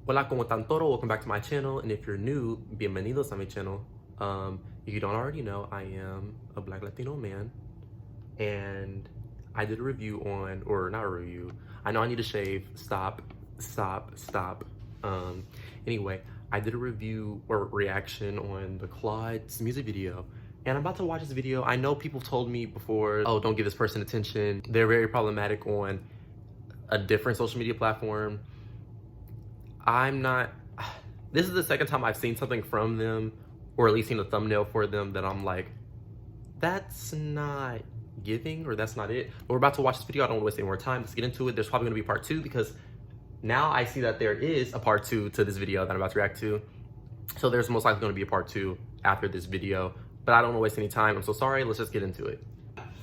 Hola, como están todo? Welcome back to my channel. And if you're new, bienvenidos a mi channel. If you don't already know, I am a Black Latino man. And I did a review on, or not a review, I know I need to shave. Stop. Anyway, I did a review or reaction on the Claude's music video. And I'm about to watch this video. I know people told me before, oh, don't give this person attention. They're very problematic on a different social media platform. I'm not, this is the second time I've seen something from them, or at least seen a thumbnail for them that I'm like, that's not giving, or that's not it. But we're about to watch this video. I don't want to waste any more time. Let's get into it. There's probably gonna be part two because now I see that there is a part two to this video that I'm about to react to. So there's most likely gonna be a part two after this video, but I don't want to waste any time. I'm so sorry. Let's just get into it.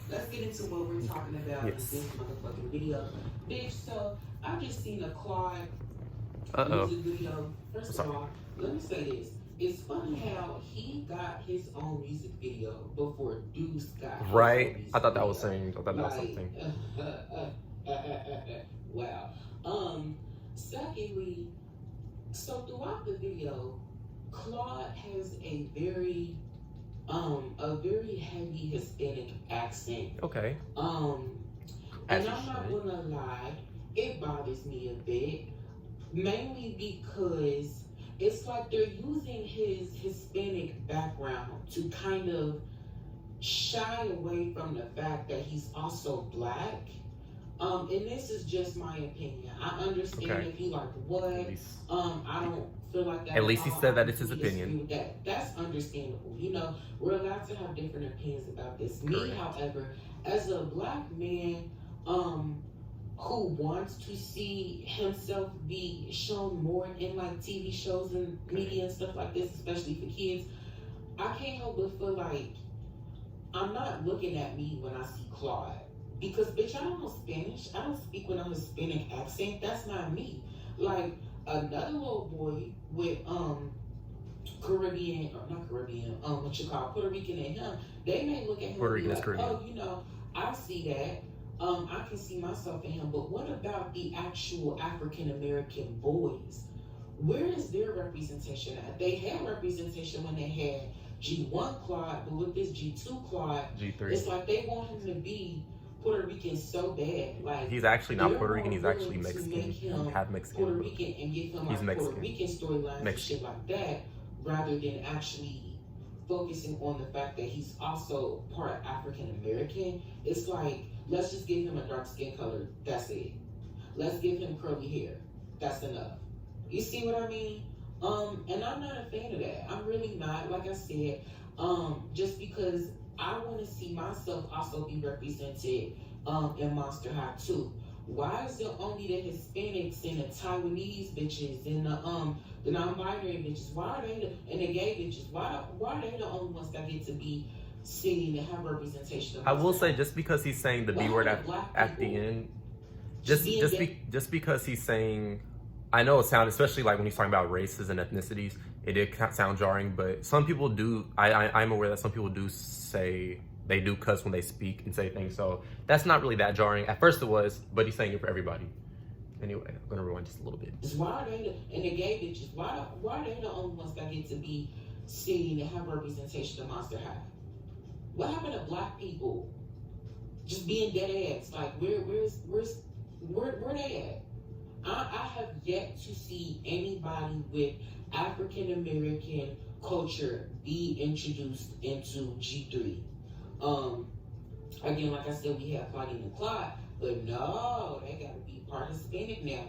Let's get into what we're talking about in this motherfucking video. Bitch, so I just seen a Claude music video. First of all, let me say this. It's funny how he got his own music video before Deuce got his right. own music I thought that video. was saying, I thought that was something. Wow. Secondly, so throughout the video, Claude has a very heavy Hispanic accent. Okay. And I'm not gonna lie, it bothers me a bit. Mainly because it's like they're using his Hispanic background to kind of shy away from the fact that he's also Black. And this is just my opinion. I understand if he like what. I don't feel like that. At least he said that it's his opinion. That's understandable. You know, we're allowed to have different opinions about this. Me, however, as a Black man, who wants to see himself be shown more in like TV shows and media and stuff like this, especially for kids, I can't help but feel like I'm not looking at me when I see Claude. Because bitch, I don't know Spanish. I don't speak with a Hispanic accent. That's not me. Like another little boy with Caribbean, or not Caribbean, what you call Puerto Rican and him, they may look at him Puerto and be Rican like, is oh, you know, I see that. I can see myself in him, but what about the actual African American boys? Where is their representation at? They had representation when they had G1 Claude, but with this G2 Claude, G3. it's like they want him to be Puerto Rican so bad. Like he's actually not Puerto Rican, he's actually Mexican. Half Mexican. Puerto Rican and give him like Puerto Rican storylines and shit like that, rather than actually focusing on the fact that he's also part African American. It's like, let's just give him a dark skin color. That's it. Let's give him curly hair. That's enough. You see what I mean? And I'm not a fan of that. I'm really not. Like I said, just because I want to see myself also be represented in Monster High too. Why is it only the Hispanics and the Taiwanese bitches and the non-binary bitches? Why are they and the gay bitches? Why are they the only ones that get to be seen and have representation? I will say, just because he's saying the B word at the end, just because he's saying, I know it sounds, especially like when he's talking about races and ethnicities, it did sound jarring. But some people do. I'm aware that some people do say they do cuss when they speak and say things. So that's not really that jarring. At first it was, but he's saying it for everybody. Anyway, I'm gonna rewind just a little bit. Why are they and the gay bitches? Why are they the only ones that get to be seen and have representation of Monster High? What happened to Black people just being dead ass? Like where they at? I have yet to see anybody with African American culture be introduced into G3. Again, like I said, we have Claudine and Claude, but no, they gotta be part Hispanic now.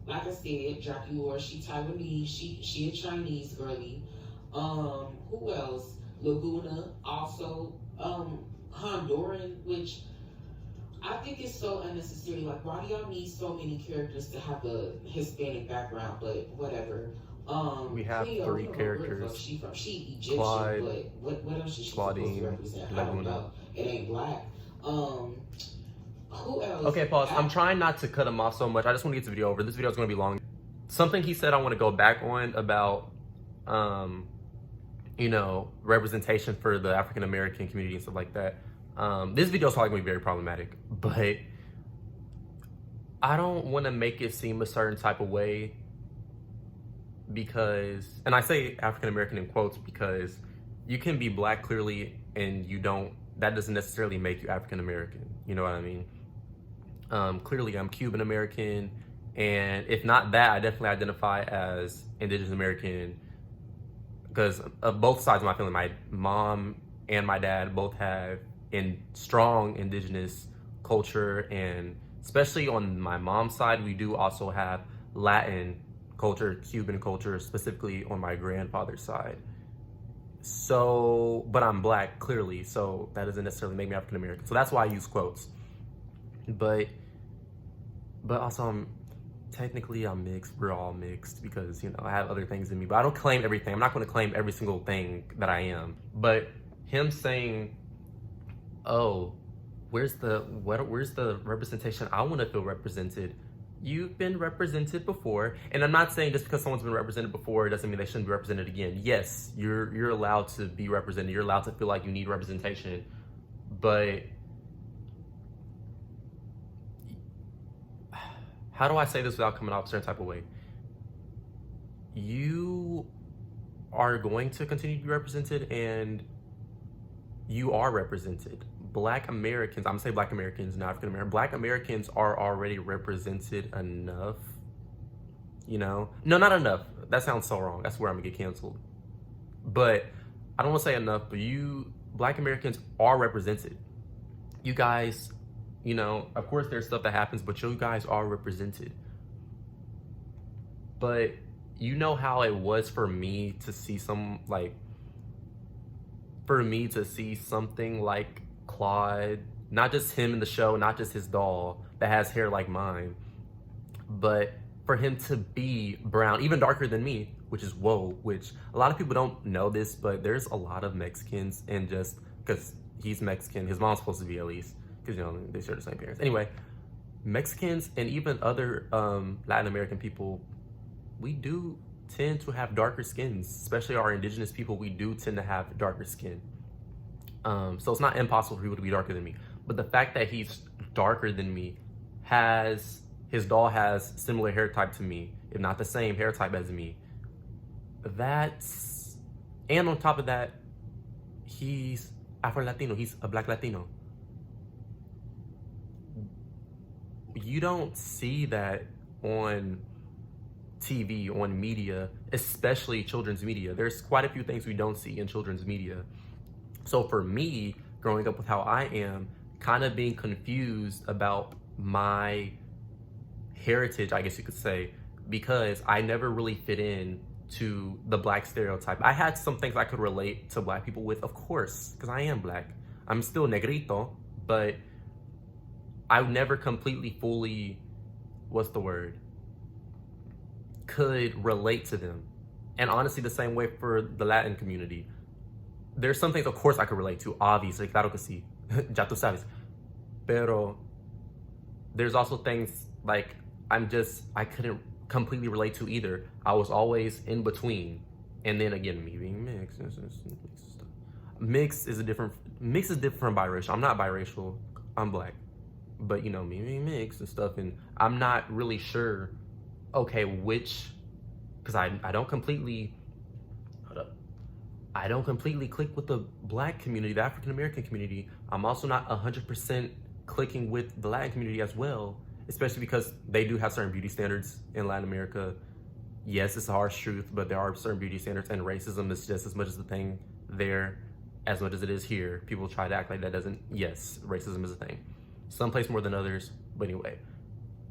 Like I said, Jackie Lore, she Taiwanese, she a Chinese girlie. Who else? Laguna, also Honduran, which I think it's so unnecessary. Like, why do y'all need so many characters to have a Hispanic background? But whatever. We have Cleo, 3 characters. She Egyptian, Claude, but what else is she Claudine, supposed to represent? I don't know. It ain't Black. Who else? Okay, pause. I'm trying not to cut him off so much. I just want to get the video over. This video is going to be long. Something he said I want to go back on about, you know, representation for the African American community and stuff like that. This video is probably going to be very problematic, but I don't want to make it seem a certain type of way because, and I say African American in quotes because you can be black clearly and that doesn't necessarily make you African American. You know what I mean? Clearly I'm Cuban American, and if not that, I definitely identify as Indigenous American because of both sides of my family. My mom and my dad both have strong Indigenous culture, and especially on my mom's side, we do also have Latin culture, Cuban culture, specifically on my grandfather's side. So, but I'm black clearly, so that doesn't necessarily make me African American. So that's why I use quotes. But also technically I'm mixed. We're all mixed because, I have other things in me, but I don't claim everything. I'm not going to claim every single thing that I am. But him saying, oh, where's the representation? I want to feel represented. You've been represented before, and I'm not saying just because someone's been represented before doesn't mean they shouldn't be represented again. Yes, you're allowed to be represented. You're allowed to feel like you need representation, but how do I say this without coming off a certain type of way? You are going to continue to be represented, and you are represented. Black Americans, I'm gonna say Black Americans, not African American. Black Americans are already represented enough. No, not enough. That sounds so wrong. That's where I'm gonna get canceled. But I don't wanna say enough, but Black Americans are represented. You guys, of course there's stuff that happens, but you guys are represented. But you know how it was for me to see something like Claude, not just him in the show, not just his doll that has hair like mine, but for him to be brown, even darker than me, which a lot of people don't know this, but there's a lot of Mexicans, and just because he's Mexican, his mom's supposed to be at least, because they share the same parents. Anyway, Mexicans and even other Latin American people, we do tend to have darker skins, especially our indigenous people. We do tend to have darker skin. So it's not impossible for people to be darker than me. But the fact that he's darker than me, his doll has similar hair type to me, if not the same hair type as me. And on top of that, he's Afro-Latino, he's a Black Latino. You don't see that on TV, on media, especially children's media. There's quite a few things we don't see in children's media. So for me, growing up with how I am, kind of being confused about my heritage, I guess you could say, because I never really fit in to the Black stereotype. I had some things I could relate to Black people with, of course, because I am Black. I'm still negrito, but I never completely, fully, could relate to them. And honestly, the same way for the Latin community. There's some things, of course, I could relate to, obviously, claro que sí, ya tú sabes. Pero there's also things like I couldn't completely relate to either. I was always in between. And then again, me being mixed. Mixed is different from biracial. I'm not biracial, I'm Black. But me being mixed and stuff, and I'm not really sure, okay, because I don't completely, I don't completely click with the Black community, the African American community. I'm also not 100% clicking with the Latin community as well, especially because they do have certain beauty standards in Latin America. Yes, it's a harsh truth, but there are certain beauty standards, and racism is just as much as the thing there as much as it is here. People try to act like that doesn't. Yes, racism is a thing. Some place more than others, but anyway.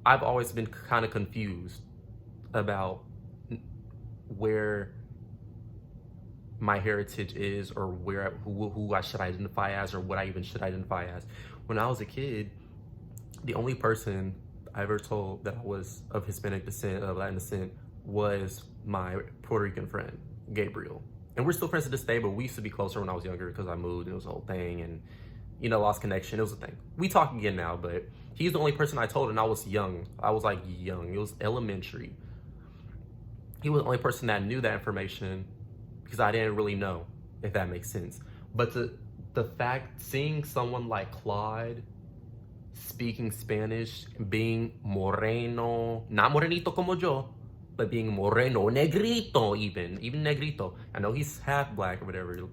I've always been kind of confused about where my heritage is, or who I should identify as, or what I even should identify as. When I was a kid, the only person I ever told that I was of Hispanic descent, of Latin descent, was my Puerto Rican friend, Gabriel. And we're still friends to this day, but we used to be closer when I was younger because I moved and it was a whole thing, and lost connection. It was a thing. We talk again now, but he's the only person I told, and I was young. I was young. It was elementary. He was the only person that knew that information because I didn't really know, if that makes sense. But the fact, seeing someone like Claude speaking Spanish, being moreno, not morenito como yo, But being moreno, negrito, even negrito. I know he's half black or whatever, you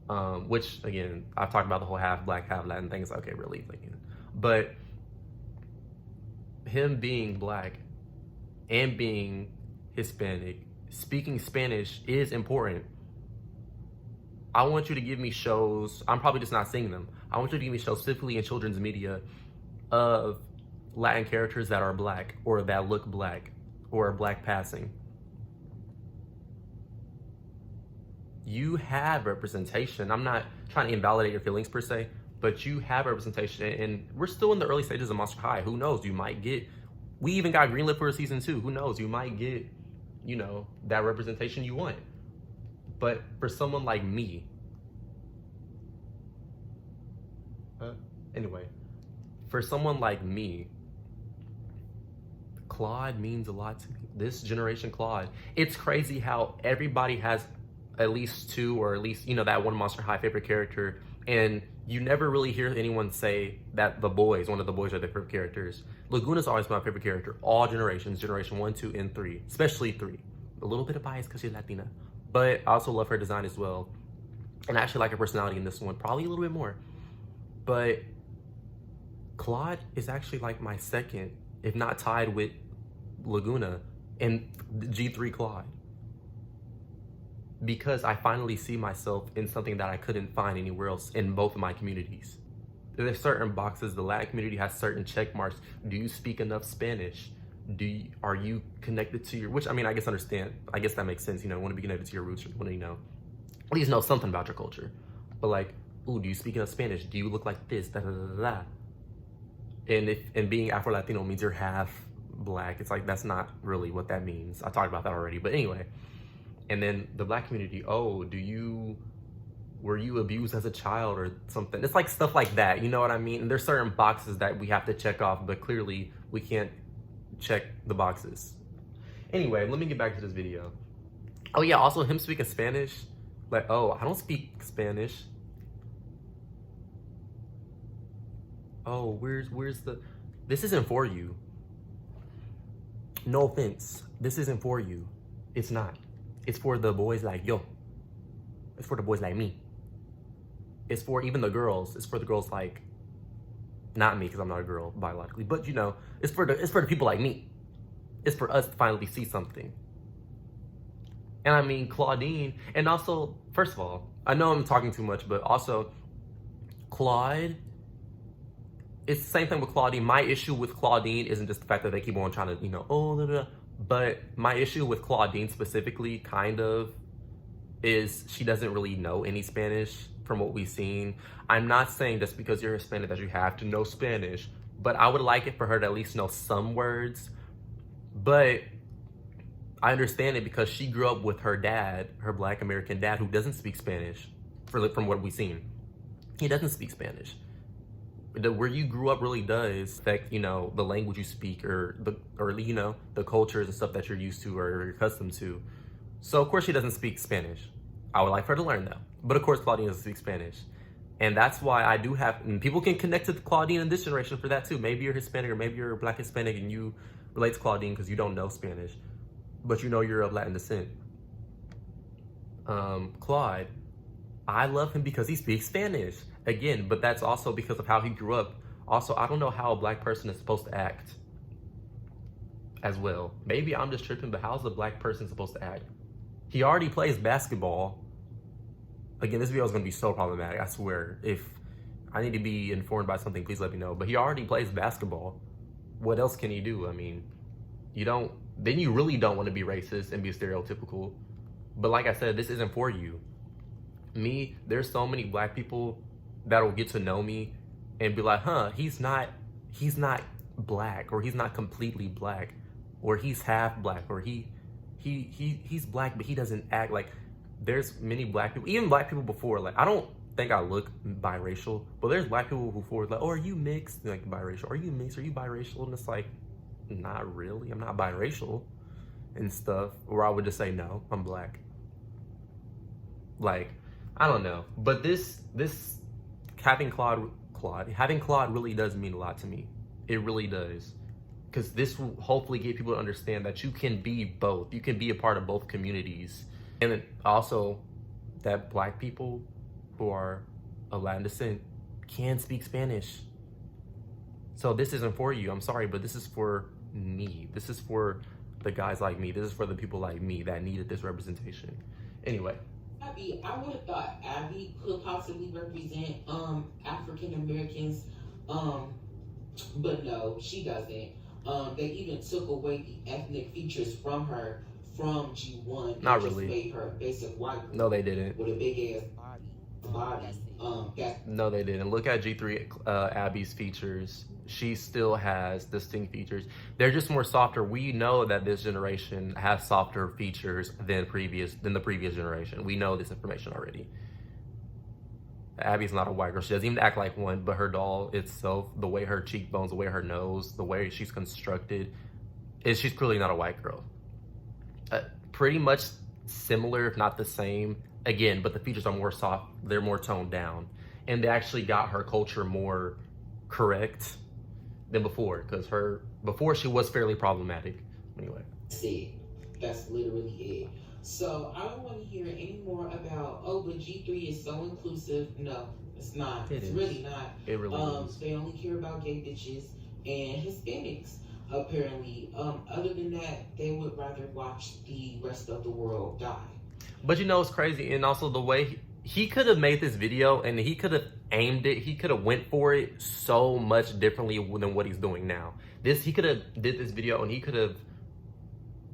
know. Which again, I've talked about the whole half black, half Latin thing. It's like, okay, really, like, but him being black and being Hispanic, speaking Spanish is important. I want you to give me shows. I'm probably just not seeing them. I want you to give me shows specifically in children's media of Latin characters that are black or that look black or are black passing. You have representation. I'm not trying to invalidate your feelings per se, but you have representation, and we're still in the early stages of Monster High. Who knows? You might get, we even got greenlit for a season 2. Who knows? You might get, you know, that representation you want. But for someone like me, anyway, for someone like me, Claude means a lot to me. This generation Claude. It's crazy how everybody has at least 2 or at least, you know, that one Monster High favorite character, and you never really hear anyone say that one of the boys are their favorite characters. Laguna's always been my favorite character, all generations, generation 1, 2, and 3, especially 3. A little bit of bias because she's Latina, but I also love her design as well. And I actually like her personality in this one, probably a little bit more. But Claude is actually like my second, if not tied with Laguna, and G3 Claude. Because I finally see myself in something that I couldn't find anywhere else in both of my communities. There's certain boxes. The Latin community has certain check marks. Do you speak enough Spanish? Are you connected to your, which I mean, I guess that makes sense. You know, want to be connected to your roots, or want to, you know, at least know something about your culture. But like, ooh, do you speak enough Spanish? Do you look like this? Da da da da. And being Afro Latino means you're half black. It's like, that's not really what that means. I talked about that already, but anyway. And then the black community, oh, were you abused as a child or something? It's like stuff like that, you know what I mean? And there's certain boxes that we have to check off, but clearly we can't check the boxes. Anyway, let me get back to this video. Oh yeah, also him speaking Spanish. Like, oh, I don't speak Spanish. Oh, where's the, this isn't for you. No offense, this isn't for you. It's not. It's for the boys like yo. It's for the boys like me. It's for even the girls. It's for the girls like, not me because I'm not a girl biologically, but you know, it's for the people like me. It's for us to finally see something. And I mean, Claudine, and also, first of all, I know I'm talking too much, but also, Claude, it's the same thing with Claudine. My issue with Claudine isn't just the fact that they keep on trying to, you know, oh, blah, blah, but my issue with Claudine specifically kind of is she doesn't really know any Spanish from what we've seen. I'm not saying just because you're Hispanic that you have to know Spanish, but I would like it for her to at least know some words. But I understand it because she grew up with her dad, her Black American dad, who doesn't speak Spanish, from what we've seen. He doesn't speak Spanish. Where you grew up really does affect, you know, the language you speak or you know, the cultures and stuff that you're used to or you're accustomed to. So of course she doesn't speak Spanish. I would like for her to learn though. But of course Claudine doesn't speak Spanish. And that's why I do have, and people can connect to Claudine in this generation for that too. Maybe you're Hispanic or maybe you're Black Hispanic and you relate to Claudine because you don't know Spanish, but you know you're of Latin descent. Claude, I love him because he speaks Spanish. Again, but that's also because of how he grew up. Also, I don't know how a Black person is supposed to act as well. Maybe I'm just tripping, but how's a Black person supposed to act? He already plays basketball. Again, this video is gonna be so problematic, I swear. If I need to be informed by something, please let me know. But he already plays basketball. What else can he do? I mean, then you really don't want to be racist and be stereotypical. But like I said, this isn't for you. Me, there's so many Black people that'll get to know me and be like, huh, he's not Black, or he's not completely Black, or he's half Black, or he's Black, but he doesn't act like. There's many Black people, even Black people before, like, I don't think I look biracial, but there's Black people who before like, oh, are you mixed? Like, biracial? Are you mixed? Are you biracial? And it's like, not really. I'm not biracial and stuff. Or I would just say, no, I'm Black. Like, I don't know. But this having Claude really does mean a lot to me. It really does. because this will hopefully get people to understand that you can be both. You can be a part of both communities. And then also that Black people who are of Latin descent can speak Spanish. So this isn't for you. I'm sorry, but this is for me. This is for the guys like me. This is for the people like me that needed this representation. Anyway. Abby, I would have thought Abby could possibly represent African Americans, but no, she doesn't. They even took away the ethnic features from her from G1. Not just really. Made her a basic white girl. No, they didn't. With a big ass body. No, they didn't. Look at G3 Abby's features. She still has distinct features. They're just more softer. We know that this generation has softer features than the previous generation. We know this information already. Abby's not a white girl. She doesn't even act like one, but her doll itself, the way her cheekbones, the way her nose, the way she's constructed, she's clearly not a white girl. Pretty much similar, if not the same, again, but the features are more soft. They're more toned down. And they actually got her culture more correct than before, because before she was fairly problematic. Anyway. See, that's literally it. So I don't want to hear any more about, oh, but G3 is so inclusive. No, it's not. It's really not. It really is. They only care about gay bitches and Hispanics, apparently. Other than that, they would rather watch the rest of the world die. But you know, it's crazy. And also the way he could have made this video and he could have aimed it. He could have went for it so much differently than what he's doing now. He could have did this video and he could have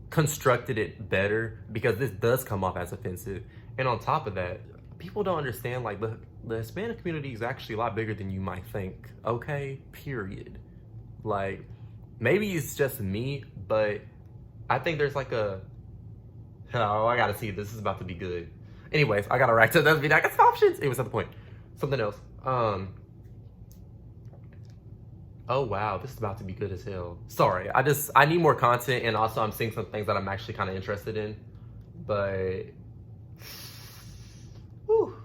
constructed it better, because this does come off as offensive. And on top of that, people don't understand, like, the Hispanic community is actually a lot bigger than you might think. Okay, period. Like, maybe it's just me, but I think there's like oh, I gotta see, this is about to be good. Anyways, I gotta write to that video. I got some options. It was at the point. Something else. Oh wow, this is about to be good as hell. Sorry, I need more content, and also I'm seeing some things that I'm actually kind of interested in. But whew.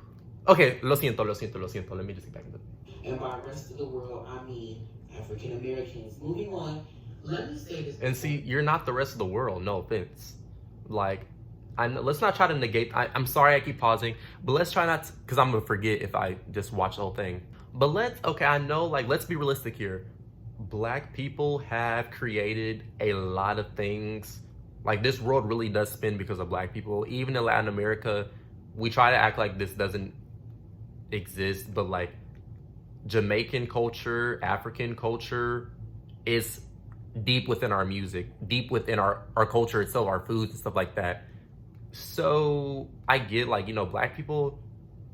Okay, lo siento. Let me just get back into it. And by rest of the world, I mean African Americans. Moving on, let me say this. And see, you're not the rest of the world. No offense. Like, let's not try to negate. I'm sorry I keep pausing, but let's try not to, because I'm gonna forget if I just watch the whole thing. But I know, like, let's be realistic here. Black people have created a lot of things. Like, this world really does spin because of Black people. Even in Latin America, we try to act like this doesn't exist, but like Jamaican culture, African culture is deep within our music, deep within our culture itself, our foods and stuff like that. So I get, like, you know, Black people,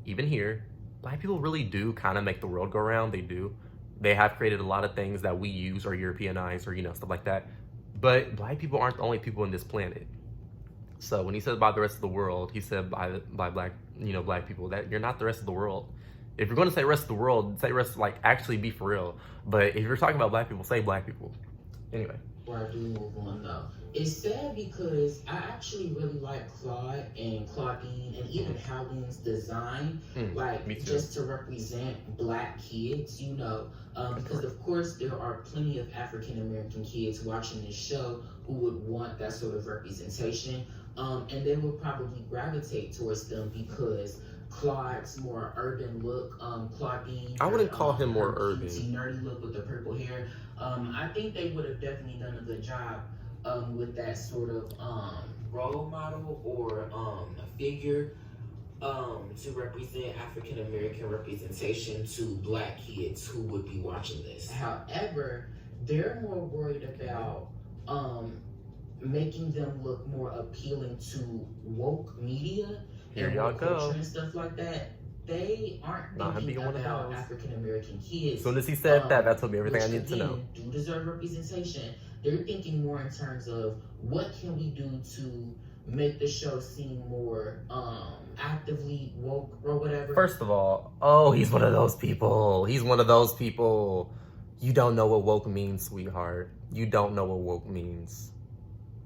even here, Black people really do kind of make the world go round. They do. They have created a lot of things that we use or Europeanize or, you know, stuff like that. But Black people aren't the only people in this planet. So when he said by the rest of the world, he said by Black, you know, Black people, that you're not the rest of the world. If you're going to say rest of the world, say rest, like, actually be for real. But if you're talking about Black people, say Black people. Anyway. Before I do move on, though, it's sad because I actually really like Claude and Claudine and even Howden's design, like, just to represent Black kids, you know, because of course there are plenty of African American kids watching this show who would want that sort of representation, and they would probably gravitate towards them because Claude's more urban look, Claudine, I wouldn't call him more urban. Nerdy look with the purple hair. I think they would have definitely done a good job with that sort of role model or a figure to represent African American representation to Black kids who would be watching this. However, they're more worried about making them look more appealing to woke media and woke culture and stuff like that. They aren't thinking about African American kids. As soon as he said that told me everything I need to know. Do deserve representation. They're thinking more in terms of what can we do to make the show seem more actively woke or whatever. First of all, he's one of those people. He's one of those people. You don't know what woke means, sweetheart. You don't know what woke means.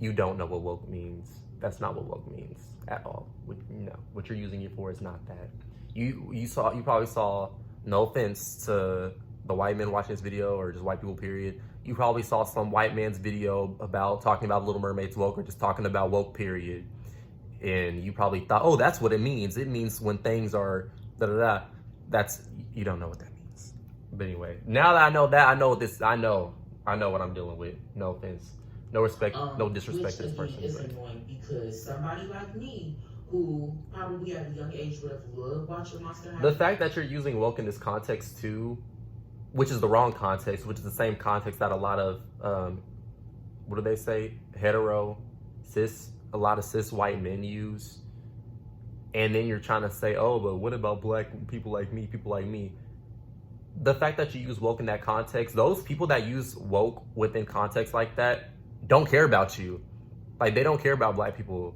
You don't know what woke means. That's not what woke means at all. No, what you're using it for is not that. You probably saw, no offense to the white men watching this video or just white people, period. you probably saw some white man's video about talking about Little Mermaid's woke, or just talking about woke, period. And you probably thought, oh, that's what it means. It means when things are da-da-da. You don't know what that means. But anyway, now that I know that, I know what I'm dealing with. No offense. No respect, no disrespect to this person. Which again is annoying, because somebody like me, who probably at a young age would have loved watching Monster High. The fact that you're using woke in this context too, which is the wrong context, which is the same context that a lot of, what do they say? A lot of cis white men use. And then you're trying to say, oh, but what about black people like me? The fact that you use woke in that context, those people that use woke within context like that don't care about you. Like, they don't care about black people.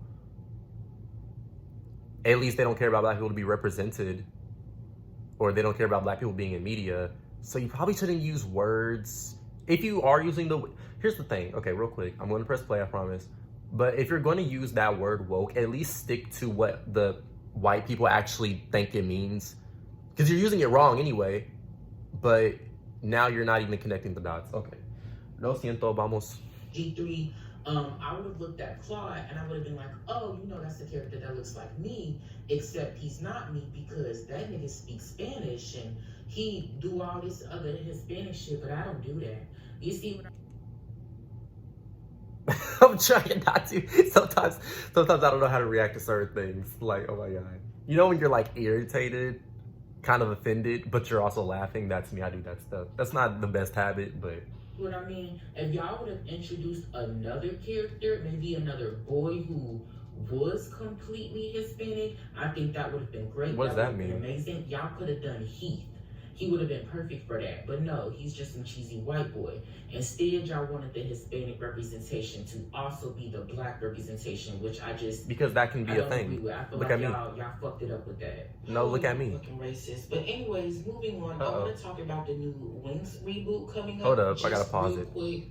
At least they don't care about black people to be represented, or they don't care about black people being in media. So you probably shouldn't use words. If you are using here's the thing. Okay, real quick. I'm going to press play, I promise. But if you're going to use that word woke, at least stick to what the white people actually think it means. Because you're using it wrong anyway. But now you're not even connecting the dots. Okay. Lo siento, vamos. G3, I would have looked at Claude and I would have been like, oh, you know, that's the character that looks like me, except he's not me, because that nigga speaks Spanish and he do all this other Hispanic shit, but I don't do that. You see what I'm trying not to. Sometimes I don't know how to react to certain things. Like, oh my God. You know when you're like irritated, kind of offended, but you're also laughing? That's me. I do that stuff. That's not the best habit, but... What I mean, if y'all would have introduced another character, maybe another boy who was completely Hispanic, I think that would have been great. What does that mean? Amazing. Y'all could have done Heath. He would have been perfect for that. But no, he's just some cheesy white boy. Instead, y'all wanted the Hispanic representation to also be the black representation, which I just... Because that can be a thing. I feel like y'all fucked it up with that. No, look at me. Looking racist. But anyways, moving on, I want to talk about the new Wings reboot coming up. Hold up, I gotta pause it. Quick.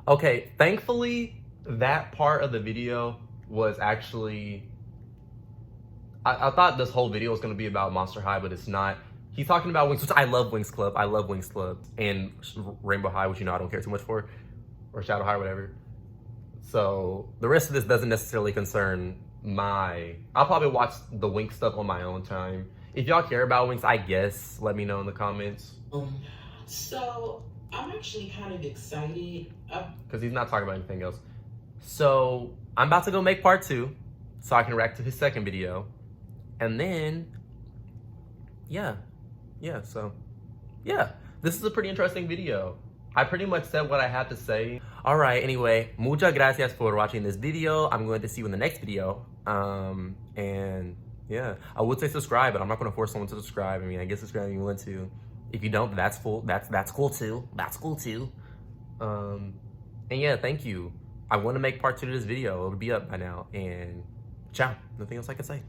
Okay, thankfully, that part of the video was actually... I thought this whole video was going to be about Monster High, but it's not. He's talking about Wings, which I love Wings Club. I love Wings Club. And Rainbow High, which you know I don't care too much for. Or Shadow High, whatever. So the rest of this doesn't necessarily concern I'll probably watch the Wings stuff on my own time. If y'all care about Wings, I guess, let me know in the comments. So, I'm actually kind of excited. Because he's not talking about anything else. So, I'm about to go make part 2. So I can react to his second video. And then, yeah, this is a pretty interesting video. I pretty much said what I had to say. All right, anyway, muchas gracias for watching this video. I'm going to see you in the next video. And yeah, I would say subscribe, but I'm not going to force someone to subscribe. I mean, I guess subscribe if you want to. If you don't, that's cool. That's cool too. That's cool too. And yeah, thank you. I want to make part 2 to this video. It'll be up by now. And ciao. Nothing else I can say.